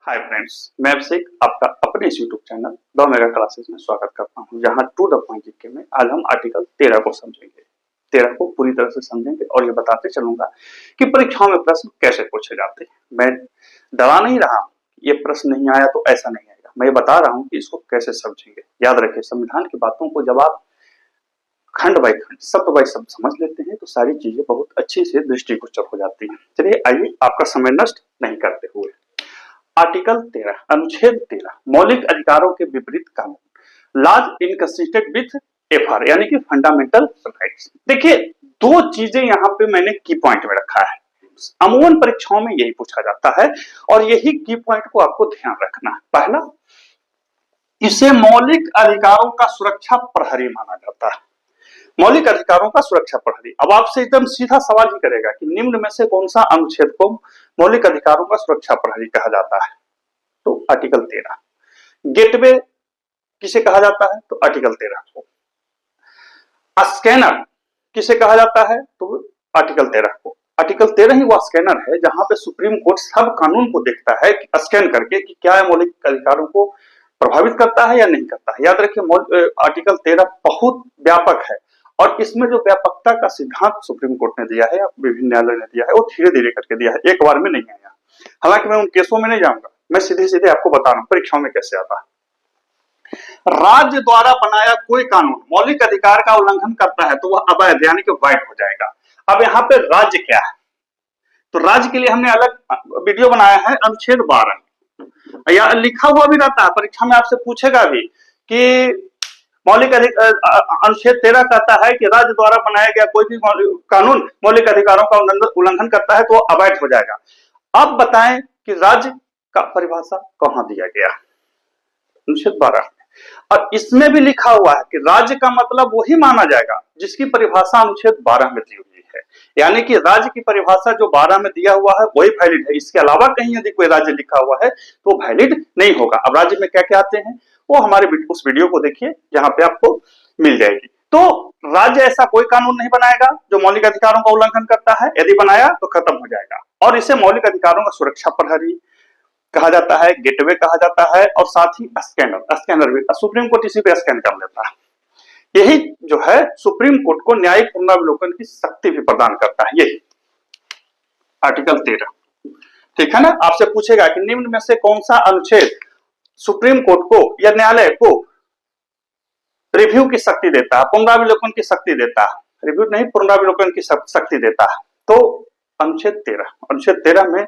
Hi friends, मैं अभिषेक आपका अपने इस YouTube channel the mega classes में स्वागत करता हूं, जहां टू द पॉइंट जीके में आज हम आर्टिकल 13 को समझेंगे। 13 को पूरी तरह से समझेंगे और ये बताते चलूंगा कि परीक्षाओं में प्रश्न कैसे पूछे जाते हैं। मैं डरा नहीं रहा हूं, ये प्रश्न नहीं आया तो ऐसा नहीं आएगा, मैं ये बता रहा हूं कि इसको कैसे समझेंगे। याद रखिए, संविधान की बातों को जब आप खंड बाय खंड, शब्द बाय शब्द समझ लेते हैं तो सारी चीजें बहुत अच्छी से दृष्टिगोचर हो जाती हैं। चलिए आइए, आपका समय नष्ट नहीं करते हुए आर्टिकल 13 अनुच्छेद 13 मौलिक अधिकारों के विपरीत कानून लॉज इनकंसिस्टेंट विथ एफआर यानी कि फंडामेंटल राइट्स। देखिए, दो चीजें यहाँ पे मैंने की पॉइंट में रखा है। अमूमन परीक्षाओं में यही पूछा जाता है और यही की पॉइंट को आपको ध्यान रखना है। पहला, इसे मौलिक अधिकारों का सुरक्षा प्रहरी माना जाता है। मौलिक अधिकारों का सुरक्षा प्रहरी। अब आपसे एकदम सीधा सवाल ही करेगा कि निम्न में से कौन सा अनुच्छेद को मौलिक अधिकारों का सुरक्षा प्रहरी कहा जाता है? तो आर्टिकल 13। गेटवे किसे कहा जाता है? तो आर्टिकल 13 को। स्कैनर किसे कहा जाता है? तो आर्टिकल 13 को। आर्टिकल 13 ही वह स्कैनर है जहां पे सुप्रीम कोर्ट सब कानून को देखता है कि स्कैन करके कि क्या मौलिक अधिकारों को प्रभावित करता है या नहीं करता है। याद रखिए, आर्टिकल 13 बहुत व्यापक है और इसमें जो व्यापकता का सिद्धांत सुप्रीम कोर्ट ने दिया है या विभिन्न न्यायालय ने दिया है, वो धीरे धीरे करके दिया है, एक बार में नहीं आया। हालांकि मैं उन केसों में नहीं जाऊंगा, मैं सीधे सीधे आपको बता रहा हूं परीक्षाओं में कैसे आता है। राज्य द्वारा बनाया कोई कानून मौलिक अधिकार का उल्लंघन करता है तो वह अवैध यानी कि वाइड हो जाएगा। अब यहाँ पे राज्य क्या है? तो राज्य के लिए हमने अलग वीडियो बनाया है, अनुच्छेद 12 या लिखा हुआ भी रहता है, परीक्षा में आपसे पूछेगा भी कि मौलिक अनुच्छेद 13 कहता है कि राज्य द्वारा बनाया गया कोई भी कानून मौलिक अधिकारों का उल्लंघन करता है तो अवैध हो जाएगा। अब बताएं कि राज्य का परिभाषा कहां दिया गया? अनुच्छेद 12। और इसमें भी लिखा हुआ है कि राज्य का मतलब वही माना जाएगा जिसकी परिभाषा अनुच्छेद 12 में दी हुई है। यानी कि राज्य की परिभाषा जो 12 में दिया हुआ है वही वैलिड है, इसके अलावा कहीं यदि कोई राज्य लिखा हुआ है तो वैलिड नहीं होगा। अब राज्य में क्या क्या आते हैं वो हमारे उस वीडियो को देखिए, जहां पे आपको मिल जाएगी। तो राज्य ऐसा कोई कानून नहीं बनाएगा जो मौलिक अधिकारों का उल्लंघन करता है, यदि बनाया तो खत्म हो जाएगा। और इसे मौलिक अधिकारों का सुरक्षा प्रहरी कहा जाता है, गेटवे कहा जाता है और साथ ही स्कैनर भी सुप्रीम कोर्ट इसी पे स्कैन कर लेता है। यही जो है सुप्रीम कोर्ट को न्यायिक पुनरावलोकन की शक्ति भी प्रदान करता है। यही आर्टिकल 13, ठीक है ना। आपसे पूछेगा कि निम्न में से कौन सा अनुच्छेद सुप्रीम कोर्ट को या न्यायालय को रिव्यू की शक्ति देता है, पुनरावलोकन की शक्ति देता है? रिव्यू नहीं, पुनरावलोकन की शक्ति देता है। तो अनुच्छेद 13, अनुच्छेद 13 में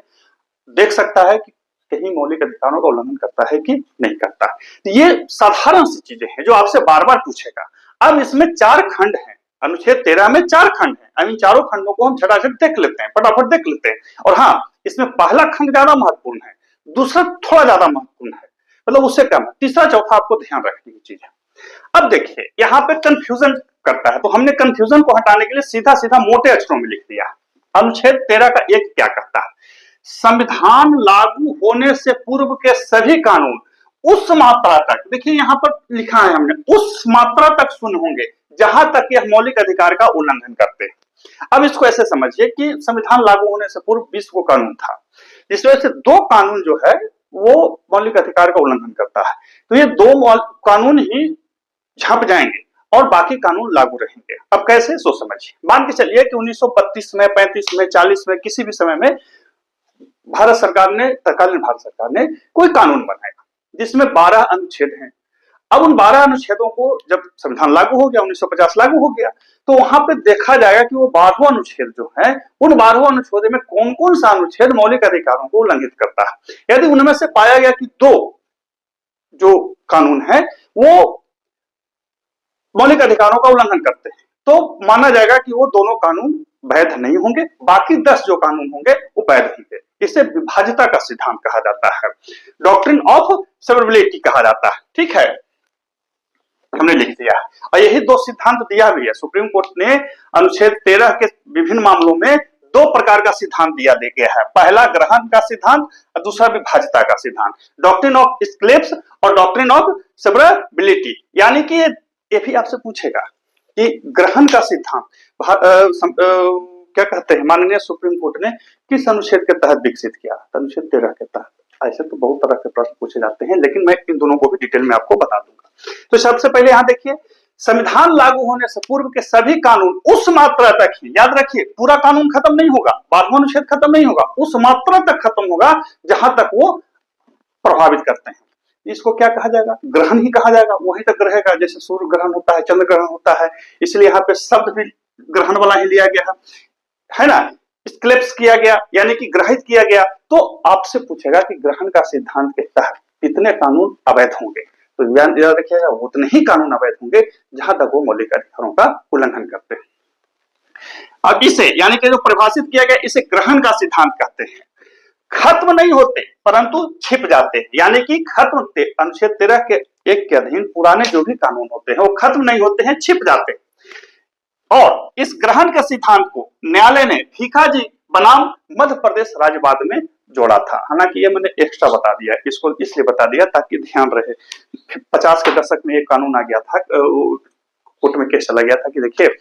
देख सकता है कि कहीं मौलिक अधिकारों का उल्लंघन करता है कि नहीं करता। तो ये साधारण सी चीजें हैं जो आपसे बार बार पूछेगा। अब इसमें 4 खंड हैं, अनुच्छेद 13 में 4 खंड हैं। अब इन चारों खंडों को हम झटाझट देख लेते हैं, फटाफट देख लेते हैं। और हाँ, इसमें पहला खंड ज्यादा महत्वपूर्ण है, दूसरा थोड़ा ज्यादा महत्वपूर्ण है, मतलब उससे कम है, तीसरा चौथा आपको ध्यान रखने की चीज है। अब देखिए, यहाँ पे कंफ्यूजन करता है तो हमने कंफ्यूजन को हटाने के लिए सीधा सीधा मोटे अक्षरों में लिख दिया। अनुच्छेद 13 का एक क्या कहता है? संविधान लागू होने से पूर्व के सभी कानून उस मात्रा तक, देखिए यहां पर लिखा है हमने, उस मात्रा तक सुन होंगे जहां तक यह मौलिक अधिकार का उल्लंघन करते हैं। अब इसको ऐसे समझिए कि संविधान लागू होने से पूर्व 20 को कानून था, जिस वजह से 2 कानून जो है वो मौलिक अधिकार का उल्लंघन करता है। तो ये 2 कानून ही झप जाएंगे और बाकी कानून लागू रहेंगे। अब कैसे, सो समझिए। मान के चलिए कि 1932 में, 35 में, 40 में, किसी भी समय में भारत सरकार ने, तत्कालीन भारत सरकार ने कोई कानून बनाया जिसमें 12 अनुच्छेद हैं। अब उन 12 अनुच्छेदों को जब संविधान लागू हो गया, 1950 लागू हो गया, तो वहां पे देखा जाएगा कि वो 12वां अनुच्छेद जो है, उन 12वां अनुच्छेद में कौन कौन सा अनुच्छेद मौलिक अधिकारों को उल्लंघित करता है। यदि उनमें से पाया गया कि 2 जो कानून है वो मौलिक अधिकारों का उल्लंघन करते हैं, तो माना जाएगा कि वो दोनों कानून वैध नहीं होंगे, बाकी 10 जो कानून होंगे वो वैध होंगे। इसे विभाज्यता का सिद्धांत कहा जाता है, डॉक्ट्रिन ऑफ सेवरेबिलिटी कहा जाता है। ठीक है, हमने लिख दिया और यही 2 सिद्धांत दिया भी है। सुप्रीम कोर्ट ने अनुच्छेद 13 के विभिन्न मामलों में 2 प्रकार का सिद्धांत दिया गया है, पहला ग्रहण का सिद्धांत और दूसरा विभाज्यता का सिद्धांत, डॉक्ट्रिन ऑफ स्क्लेप्स और डॉक्ट्रिन ऑफ सेवरेबिलिटी। यानी कि ये भी आपसे पूछेगा कि ग्रहण का सिद्धांत क्या कहते हैं, माननीय सुप्रीम कोर्ट ने किस अनुच्छेद के तहत विकसित किया? अनुच्छेद 13 के तहत। ऐसे तो बहुत तरह के प्रश्न पूछे जाते हैं, लेकिन मैं इन दोनों को भी डिटेल में आपको बता दूंगा। तो सबसे पहले यहाँ देखिए, संविधान लागू होने से पूर्व के सभी कानून उस मात्रा तक ही, याद रखिए, पूरा कानून खत्म नहीं होगा, 12वां अनुच्छेद खत्म नहीं होगा, उस मात्रा तक खत्म होगा जहां तक वो प्रभावित करते हैं। इसको क्या कहा जाएगा? ग्रहण ही कहा जाएगा, वहीं तक रहेगा। जैसे सूर्य ग्रहण होता है, चंद्र ग्रहण होता है, इसलिए यहाँ पे शब्द भी ग्रहण वाला ही लिया गया है ना। क्लेप्स किया गया यानी कि ग्रहित किया गया। तो आपसे पूछेगा कि ग्रहण का सिद्धांत के तहत कितने कानून अवैध होंगे, तो याद रखिएगा उतने ही कानून अवैध होंगे जहां तक वो मौलिक अधिकारों का उल्लंघन करते हैं। अब इसे यानी कि जो परिभाषित किया गया, इसे ग्रहण का सिद्धांत कहते हैं। खत्म नहीं होते परंतु छिप जाते हैं, यानी कि खत्म अनुच्छेद 13 के 1 के अधीन पुराने जो भी कानून होते हैं वो खत्म नहीं होते हैं, छिप जाते हैं। और इस ग्रहण के सिद्धांत को न्यायालय ने भीखाजी बनाम मध्य प्रदेश राज्यवाद में जोड़ा था। हालांकि ये मैंने एक्स्ट्रा बता दिया, इसको इसलिए बता दिया ताकि ध्यान रहे। 50 के दशक में एक कानून आ गया था, कोर्ट में केस चला गया था कि देखिए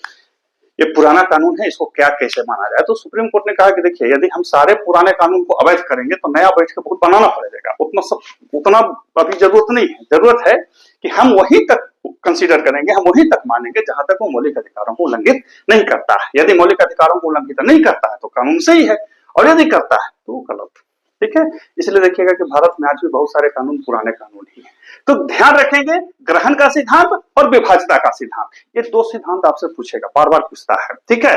ये पुराना कानून है, इसको क्या कैसे माना जाए। तो सुप्रीम कोर्ट ने कहा कि देखिए यदि हम सारे पुराने कानून को अवैध करेंगे तो नया बैठ के बहुत बनाना पड़ेगा, उतना अभी जरूरत नहीं है। जरूरत है कि हम वहीं तक कंसीडर करेंगे, हम वहीं तक मानेंगे जहां तक वो मौलिक अधिकारों को उल्लंघित नहीं करता है। यदि मौलिक अधिकारों को उल्लंघित नहीं करता है तो कानून सही है, और यदि करता है तो वो गलत। ठीक है, इसलिए देखिएगा कि भारत में आज भी बहुत सारे कानून पुराने कानून ही हैं। तो ध्यान रखेंगे ग्रहण का सिद्धांत और विभाज्यता का सिद्धांत, ये दो सिद्धांत आपसे पूछेगा, बार बार पूछता है। ठीक है,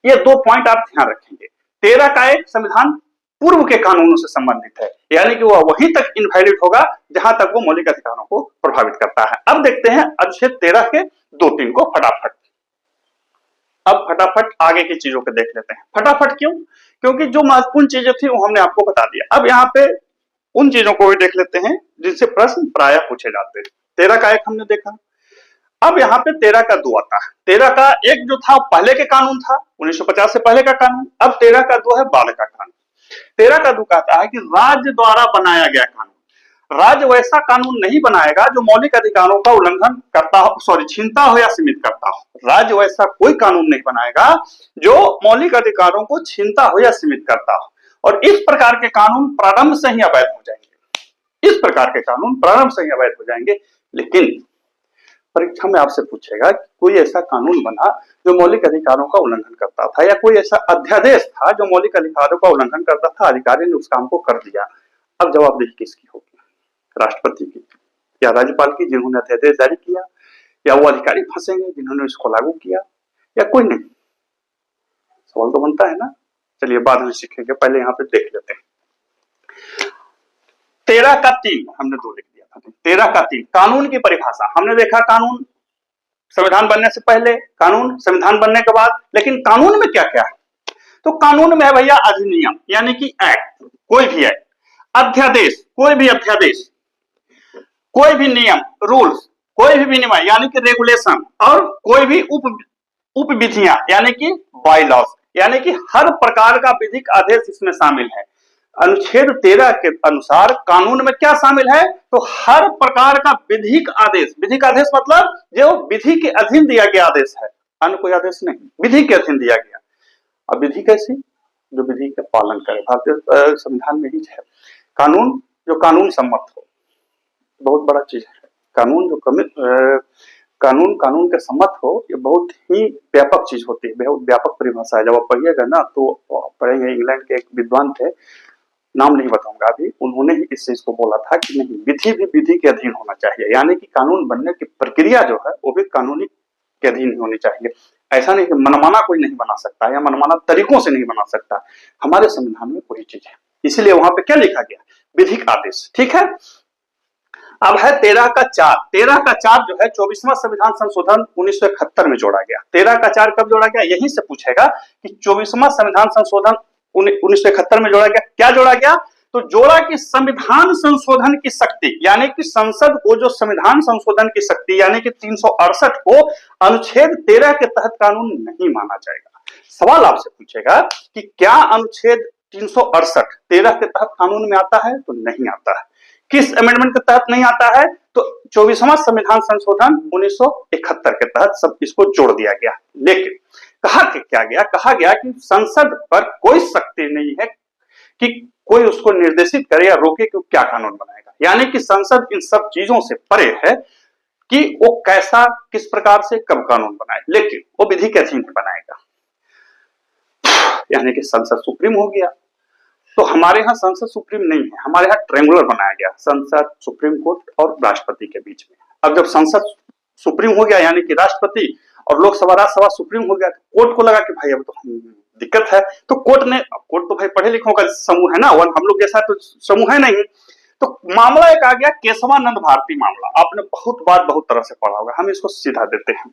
ये दो पॉइंट आप ध्यान रखेंगे। 13 का एक संविधान पूर्व के कानूनों से संबंधित है, यानी कि वह वहीं तक इनवैलिड होगा जहां तक वो मौलिक अधिकारों को प्रभावित करता है। अब देखते हैं अनुच्छेद 13 के 2-3 को फटाफट। अब फटाफट आगे की चीजों को देख लेते हैं। फटाफट क्यों? क्योंकि जो महत्वपूर्ण चीजें थी वो हमने आपको बता दिया। अब यहाँ पे उन चीजों को भी देख लेते हैं जिनसे प्रश्न प्रायः पूछे जाते हैं। 13 का एक हमने देखा, अब यहाँ पे 13 का 2 आता है। 13 का एक जो था पहले के कानून था, 1950 से पहले का कानून। अब 13 का 2 है बाद का कानून। 13 का 2 कहता है कि राज्य द्वारा बनाया गया कानून, राज्य वैसा कानून नहीं बनाएगा जो मौलिक अधिकारों का उल्लंघन करता हो, छीनता हो या सीमित करता हो। राज्य वैसा कोई कानून नहीं बनाएगा जो मौलिक अधिकारों को छीनता हो या सीमित करता हो, और इस प्रकार के कानून प्रारंभ से ही अवैध हो जाएंगे। इस प्रकार के कानून प्रारंभ से ही अवैध हो जाएंगे। लेकिन परीक्षा में आपसे पूछेगा कि कोई ऐसा कानून बना जो मौलिक अधिकारों का उल्लंघन करता था, या कोई ऐसा अध्यादेश था जो मौलिक अधिकारों का उल्लंघन करता था, अधिकारी ने उस काम को कर दिया। अब जवाबदेही किसकी होगी? राष्ट्रपति की या राज्यपाल की, जिन्होंने अध्यादेश जारी किया, या वो अधिकारी फंसेंगे जिन्होंने इसको लागू किया, या कोई नहीं? सवाल तो बनता है ना। चलिए बाद में सीखेंगे, पहले यहाँ पे देख लेते हैं। 13 का 3 हमने 2 लिख दिया था। 13 का 3 कानून की परिभाषा हमने देखा, कानून संविधान बनने से पहले, कानून संविधान बनने के बाद। लेकिन कानून में क्या क्या है? तो कानून में है भैया अधिनियम यानी कि एक्ट, कोई भी एक्ट, अध्यादेश, कोई भी अध्यादेश, कोई भी नियम, रूल्स, कोई भी विनिमय यानी कि रेगुलेशन, और कोई भी उप विधियां यानी कि बाई लॉज, यानी कि हर प्रकार का विधिक आदेश इसमें शामिल है। अनुच्छेद 13 के अनुसार कानून में क्या शामिल है? तो हर प्रकार का विधिक आदेश। विधिक आदेश मतलब जो विधि के अधीन दिया गया आदेश है, अन्य कोई आदेश नहीं, विधि के अधीन दिया गया। अब विधि कैसी? जो विधि का पालन करे। भारतीय संविधान में ही है कानून जो कानून सम्मत हो, बहुत बड़ा चीज है। कानून जो कानून के सम्मत हो, ये बहुत ही व्यापक चीज होती है, बहुत व्यापक परिभाषा है। जब आप पढ़िएगा ना तो पढ़ेंगे, इंग्लैंड के एक विद्वान थे, नाम नहीं बताऊंगा अभी, उन्होंने ही इस चीज को बोला था कि नहीं, विधि भी विधि के अधीन होना चाहिए, यानी कि कानून बनने की प्रक्रिया जो है वो भी कानूनी के अधीन होनी चाहिए। ऐसा नहीं कि मनमाना कोई नहीं बना सकता या मनमाना तरीकों से नहीं बना सकता। हमारे संविधान में वही चीज है, इसलिए वहां पे क्या लिखा गया? विधिक आदेश। ठीक है, अब है 13 का 4। 13 का 4 जो है 24वां संविधान संशोधन 1971 में जोड़ा गया। 13 का 4 कब जोड़ा गया? यहीं से पूछेगा कि 24वां संविधान संशोधन 1971 में जोड़ा गया। क्या जोड़ा गया? तो जोड़ा कि संविधान संशोधन की शक्ति, यानी कि संसद को जो संविधान संशोधन की शक्ति यानी कि 368 को अनुच्छेद 13 के तहत कानून नहीं माना जाएगा। सवाल आपसे पूछेगा कि क्या अनुच्छेद 368 13 के तहत कानून में आता है? तो नहीं आता है। किस अमेंडमेंट के तहत नहीं आता है? तो 24वां संविधान संशोधन 1971 के तहत सब इसको जोड़ दिया गया। लेकिन कहा क्या गया? कहा गया कि संसद पर कोई शक्ति नहीं है कि कोई उसको निर्देशित करे या रोके कि वो क्या कानून बनाएगा। यानी कि संसद इन सब चीजों से परे है कि वो कैसा, किस प्रकार से, कब कानून बनाए, लेकिन वो विधि के अधीन ही बनाएगा। यानी कि संसद सुप्रीम हो गया। तो हमारे यहाँ संसद सुप्रीम नहीं है, हमारे यहाँ ट्रायंगुलर बनाया गया, संसद, सुप्रीम कोर्ट और राष्ट्रपति के बीच में। अब जब संसद सुप्रीम हो गया यानी कि राष्ट्रपति, और लोकसभा राज्यसभा सुप्रीम हो गया, तो कोर्ट को लगा कि भाई अब तो दिक्कत है। तो कोर्ट तो भाई पढ़े लिखों का समूह है ना, हम लोग जैसा तो समूह है नहीं। तो मामला एक आ गया केशवानंद भारती मामला, आपने बहुत बार बहुत तरह से पढ़ा होगा, हम इसको सीधा देते हैं।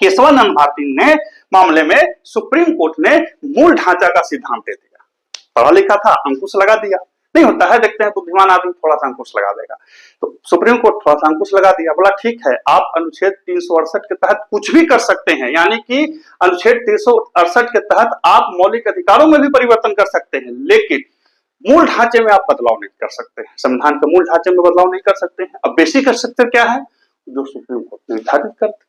केशवानंद भारती ने मामले में सुप्रीम कोर्ट ने मूल ढांचा का सिद्धांत दे दिया। पढ़ा लिखा था, अंकुश लगा दिया। नहीं होता है, देखते हैं बुद्धिमान आदमी थोड़ा सा अंकुश लगा देगा। तो सुप्रीम कोर्ट थोड़ा सा अंकुश लगा दिया, बोला ठीक है, आप अनुच्छेद 368 के तहत कुछ भी कर सकते हैं। यानी कि अनुच्छेद 368 के तहत आप मौलिक अधिकारों में भी परिवर्तन कर सकते हैं, लेकिन मूल ढांचे में आप बदलाव नहीं कर सकते हैं, संविधान के मूल ढांचे में बदलाव नहीं कर सकते हैं। अब बेसिक स्ट्रक्चर क्या है, जो सुप्रीम कोर्ट निर्धारित करते,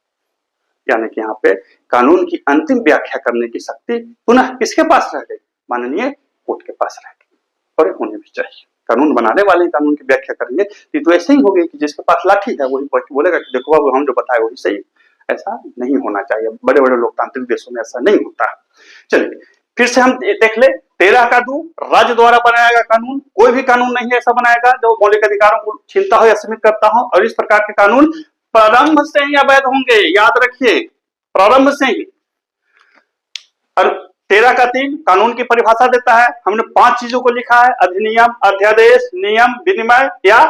यानी कि यहाँ पे कानून की अंतिम व्याख्या करने की शक्ति पुनः किसके पास रह गई, माननीय कोर्ट के पास रह गई। और ये होने भी चाहिए, कानून बनाने वाले कानून की व्याख्या करेंगे। ये तो ऐसे ही हो गई कि जिसके पास लाठी है वही बोलेगा कि देखो बाबू हम जो बताए वही सही। ऐसा नहीं होना चाहिए, बड़े बड़े लोकतांत्रिक देशों में ऐसा नहीं होता। चलिए फिर से हम देख ले, 13(2) राज्य द्वारा बनाया गया कानून, कोई भी कानून नहीं ऐसा बनाएगा जो मौलिक अधिकारों को छीनता हो या सीमित करता हो। और इस प्रकार के कानून प्रारंभ से ही अवैध होंगे, याद रखिए, प्रारंभ से ही। और 13(3) कानून की परिभाषा देता है, हमने 5 चीजों को लिखा है, अधिनियम, अध्यादेश, नियम, विनिमय या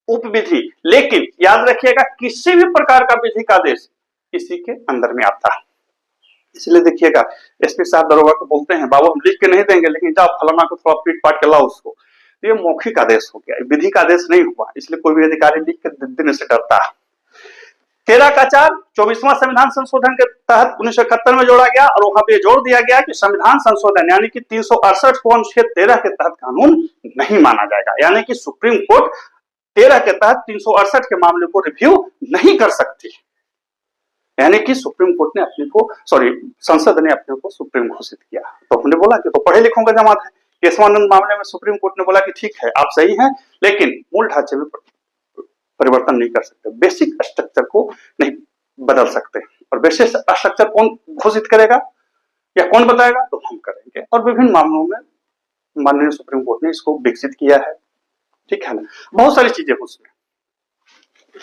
उपविधि। लेकिन याद रखिएगा किसी भी प्रकार का विधि का आदेश इसी के अंदर में आता है। इसलिए देखिएगा एसपी साहब दरोगा को बोलते हैं, बाबू हम लिख के नहीं देंगे, लेकिन जाओ फलाना को थोड़ा पीट पाट के लाओ उसको। ये मौखिक आदेश हो गया, विधि का आदेश नहीं हुआ, इसलिए कोई भी अधिकारी लिख के देने से डरता है। 13(4) 24वां संविधान संशोधन के तहत 1971 में जोड़ा गया, और वहां पे जोड़ दिया गया कि संविधान संशोधन यानी कि 368 को अनुच्छेद 13 के तहत कानून नहीं माना जाएगा। यानी कि सुप्रीम कोर्ट 13 के तहत 368 के मामले को रिव्यू नहीं कर सकती। यानी कि सुप्रीम कोर्ट ने अपने को, संसद ने अपने को सुप्रीम घोषित किया। तो हमने बोला कि तो पढ़े लिखों का जमात है। केशवानंद मामले में सुप्रीम कोर्ट ने बोला कि ठीक है आप सही हैं, लेकिन मूल ढांचे में परिवर्तन नहीं कर सकते, बेसिक स्ट्रक्चर को नहीं बदल सकते। और बेसिक स्ट्रक्चर कौन घोषित करेगा या कौन बताएगा, तो हम करेंगे। और विभिन्न मामलों में माननीय सुप्रीम कोर्ट ने इसको विकसित किया है, ठीक है ना, बहुत सारी चीजें उसमें,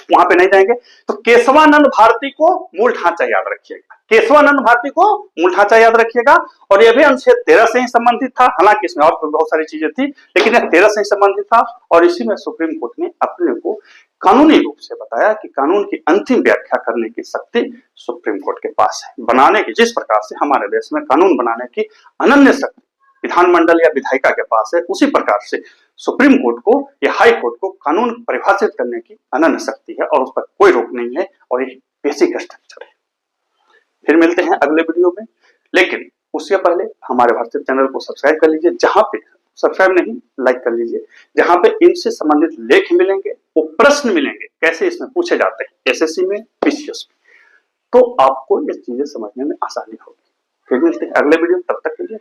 वहां पे नहीं जाएंगे। तो केशवानंद भारती को मूल ढांचा याद रखिएगा, केशवानंद भारती को मूल ढांचा याद रखिएगा। और यह भी अनुच्छेद 13 से ही संबंधित था, हालांकि इसमें और बहुत सारी चीजें थी, लेकिन यह 13 से ही संबंधित था। और इसी में सुप्रीम कोर्ट ने अपने को कानूनी रूप से बताया कि कानून की अंतिम व्याख्या करने की शक्ति सुप्रीम कोर्ट के पास है। बनाने की, जिस प्रकार से हमारे देश में कानून बनाने की अनन्य शक्ति विधानमंडल या विधायिका के पास है, उसी प्रकार से सुप्रीम कोर्ट को या हाई कोर्ट को कानून परिभाषित करने की अनन्य शक्ति है, और उस पर कोई रोक नहीं है। और ये बेसिक स्ट्रक्चर है। फिर मिलते हैं अगले वीडियो में, लेकिन उससे पहले हमारे भारतीय चैनल को सब्सक्राइब कर लीजिए, जहां पे सब्सक्राइब नहीं लाइक कर लीजिए, जहां पे इनसे संबंधित लेख मिलेंगे, वो प्रश्न मिलेंगे कैसे इसमें पूछे जाते हैं एसएससी में, पीसीएस में, तो आपको ये चीजें समझने में आसानी होगी। फिर मिलते हैं अगले वीडियो, तब तक के लिए